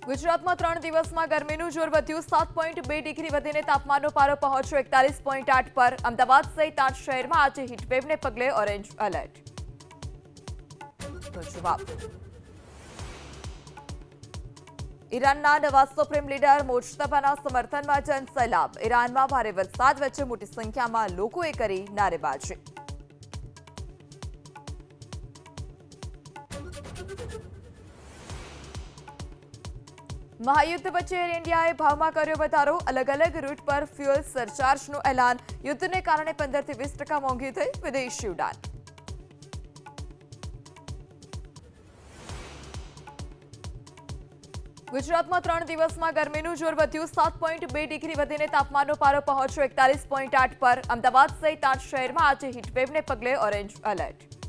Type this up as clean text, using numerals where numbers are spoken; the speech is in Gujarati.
ગુજરાતમાં 3 દિવસમાં ગરમીનું જોર વધ્યું 7.2 ડિગ્રી વધીને તાપમાનનો પારો પહોંચ્યો 41.8 પર અમદાવાદ સહિત 8 શહેરમાં આજે હીટવેવને પગલે ઓરેન્જ એલર્ટ જવાબ ઈરાનના નવા સુપ્રીમ લીડર મોજતબાના સમર્થનમાં જનસેલાબ ઈરાનમાં ભારે વરસાદ વચ્ચે મોટી સંખ્યામાં લોકોએ કરી નારેબાજી महायुद्ध वच्चे एयर इंडियाए भावमां कर्यो वधारो अलग अलग रूट पर फ्यूअल सरचार्जનું એલાન યુદ્ધને કારણે 15 થી 20% મોંઘી થઈ વિદેશી ઉડાન ગુજરાતમાં 3 દિવસમાં ગરમીનું જોર વધ્યું 7.2 ડિગ્રી વધીને તાપમાનનો પારો પહોંચ્યો 41.8 પર અમદાવાદ સહિત 8 શહેરમાં આજે હીટવેવને પગલે ઓરેન્જ એલર્ટ